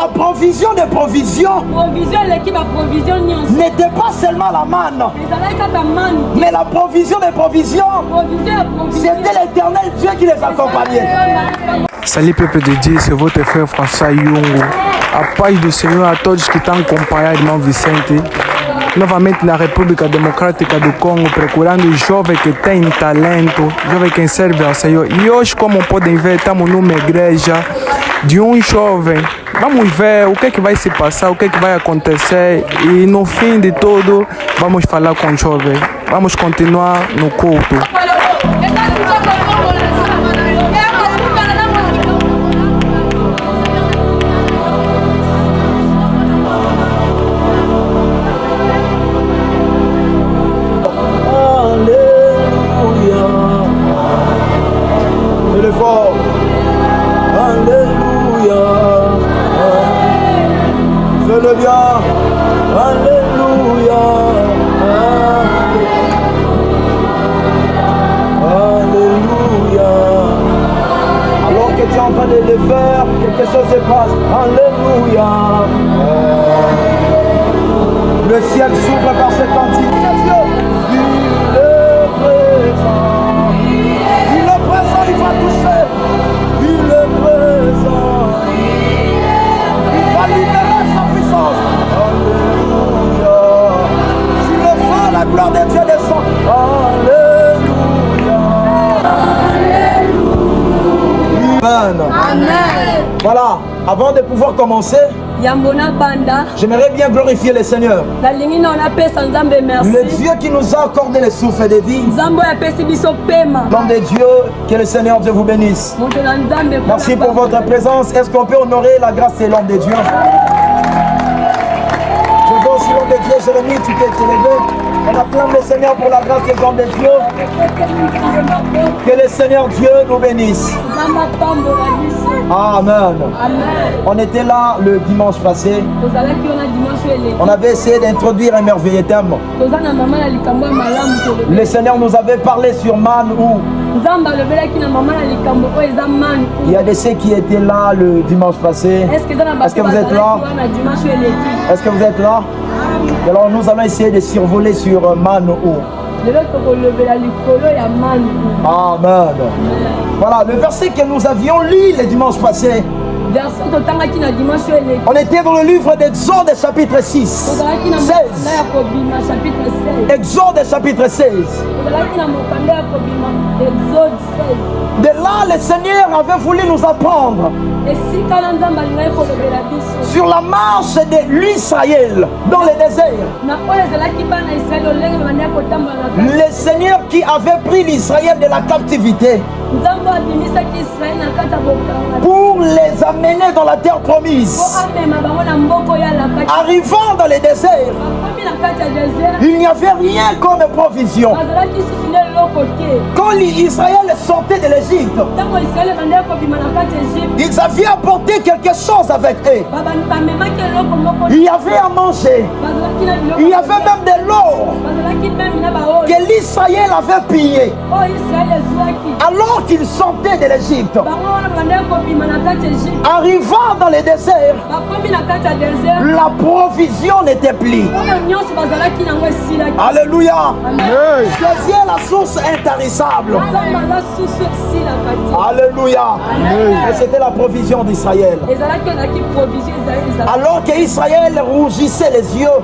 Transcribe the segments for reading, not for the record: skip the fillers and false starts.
La provision des provisions n'était pas seulement la manne, mais la provision des provisions, c'était l'Éternel Dieu qui les accompagnait. Salut peuple de Dieu, c'est votre frère François Yungu. A paz do Senhor a todos que estão acompanhando irmão Vicente. Novamente na República Democrática do Congo, procurando jovem que tem talento, jovem que serve ao Senhor. E hoje, como podem ver, estamos numa igreja de um jovem. Vamos ver o que é que vai se passar, o que é que vai acontecer. E no fim de tudo, vamos falar com o jovem. Vamos continuar no culto. Fais-le bien, alléluia, alléluia. Alors que tu es en train de le faire, quelque chose se passe, alléluia. Le ciel s'ouvre par ce cantique. Il est présent, il va toucher, il est présent, il va libérer sa puissance. Alléluia. Tu le sens, la gloire de Dieu descend. Alléluia. Alléluia. Amen. Voilà, avant de pouvoir commencer, j'aimerais bien glorifier le Seigneur. Le Dieu qui nous a accordé le souffle de vie. Nom de Dieu, que le Seigneur Dieu vous bénisse. Merci pour votre présence. Est-ce qu'on peut honorer la grâce de l'homme de Dieu? Je veux aussi l'homme de Dieu, Jérémie, tu peux te lever. On acclame le Seigneur pour la grâce des hommes de Dieu. Que le Seigneur Dieu nous bénisse. Amen. On était là le dimanche passé. On avait essayé d'introduire un merveilleux thème. Le Seigneur nous avait parlé sur Manou. Il y a des ceux qui étaient là le dimanche passé. Est-ce que vous êtes là? Est-ce que vous êtes là? Alors nous allons essayer de survoler sur Manou. Amen. Voilà, le verset que nous avions lu le dimanche passé. On était dans le livre d'Exode chapitre 16. Exode chapitre 16. De là, le Seigneur avait voulu nous apprendre sur la marche de l'Israël dans le désert. Le Seigneur qui avait pris l'Israël de la captivité pour les amener dans la terre promise. Arrivant dans le désert, il n'y avait rien comme provision. Quand Israël sortait de l'Égypte, ils avaient apporté quelque chose avec eux. Il y avait à manger. Il y avait même de l'or que l'Israël avait pillé alors qu'ils sortaient de l'Égypte. Arrivant dans le désert, la provision n'était plus. Alléluia. Choisir la source intarissable. Alléluia. Et c'était la provision d'Israël. Alors qu'Israël rougissait les yeux,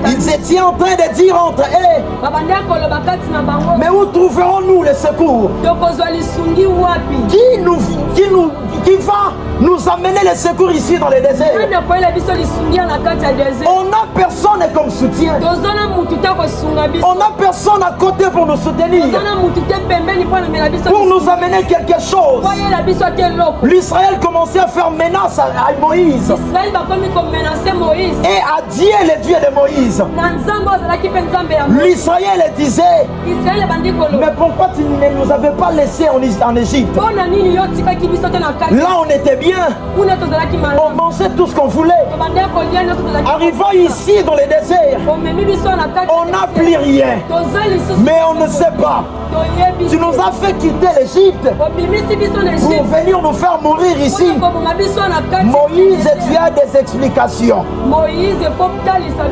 ils étaient en train de dire entre eux, mais où trouverons-nous le secours? Qui va nous amener le secours ici dans le désert? On n'a personne comme soutien. On n'a personne à côté pour nous soutenir, pour nous amener quelque chose. L'Israël commençait à faire menace à Moïse et à Dieu, le Dieu de Moïse. L'Israël disait, mais pourquoi tu ne nous avais pas laissés en Égypte? Là on était bien. bien. On mangeait tout ce qu'on voulait. Arrivant ici dans les déserts, on n'a plus rien. Mais on ne sait pas. Tu nous as fait quitter l'Égypte pour venir nous faire mourir ici. Moïse, tu as des explications.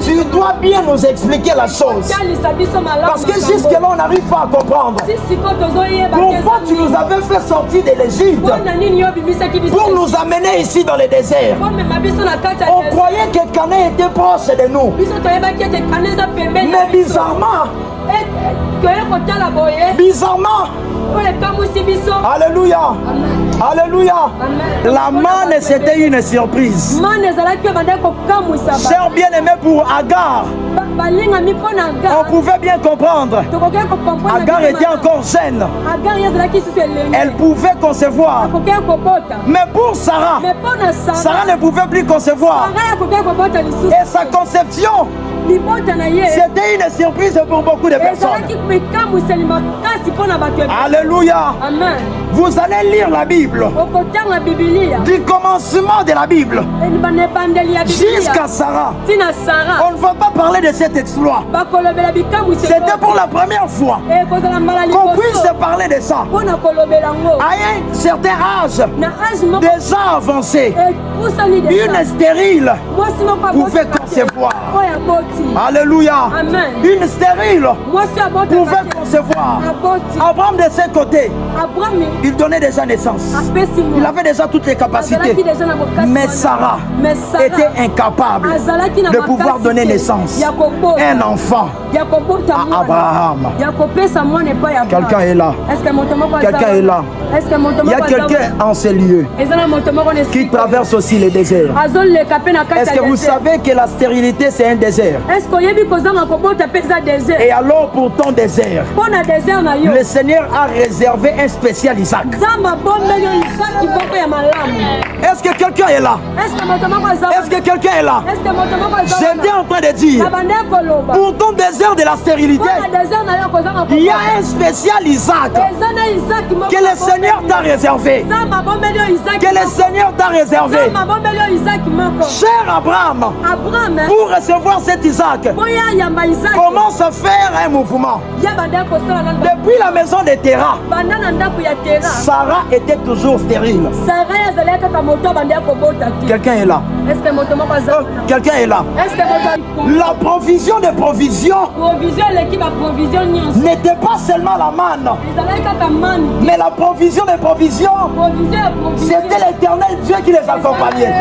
Tu dois bien nous expliquer la chose. Parce que jusque-là, on n'arrive pas à comprendre. Pourquoi tu nous avais fait sortir de l'Égypte pour nous amener ici dans les déserts? On croyait que Canaan était proche de nous. Mais bizarrement, alléluia. Alléluia. La manne, c'était une surprise. Cher bien-aimé, pour Agar, on pouvait bien comprendre. Agar était encore jeune. Elle pouvait concevoir. Mais pour Sarah, Sarah ne pouvait plus concevoir. Et sa conception, c'était une surprise pour beaucoup de personnes. Alléluia. Vous allez lire la Bible. Du commencement de la Bible jusqu'à Sarah. On ne va pas parler de cet exploit. C'était pour la première fois qu'on puisse parler de ça. À un certain âge, déjà avancé, une stérile pouvait concevoir. Alléluia. Une stérile pouvait concevoir. Abraham de ses côtés, il donnait déjà naissance. Il avait déjà toutes les capacités. Mais Sarah était incapable de pouvoir donner naissance à un enfant à Abraham. Quelqu'un est là. Quelqu'un est là. Il y a quelqu'un en ces lieux qui traverse aussi les déserts. Est-ce que vous savez que la stérilité c'est un désert? Et alors pour ton désert, le Seigneur a réservé un spécial Isaac. Est-ce que quelqu'un est là? Est-ce que quelqu'un est là? J'étais en train de dire, pour ton désert de la stérilité, il y a un spécial Isaac que le Seigneur t'a réservé. Que le Seigneur t'a réservé. Cher Abraham, pour recevoir cet Isaac, commence à faire un mouvement. Depuis la maison de Terah, Sarah était toujours stérile. Quelqu'un est là. Quelqu'un est là. La provision de provision n'était pas seulement la manne, mais la provision de provision, c'était l'Éternel Dieu qui les accompagnait.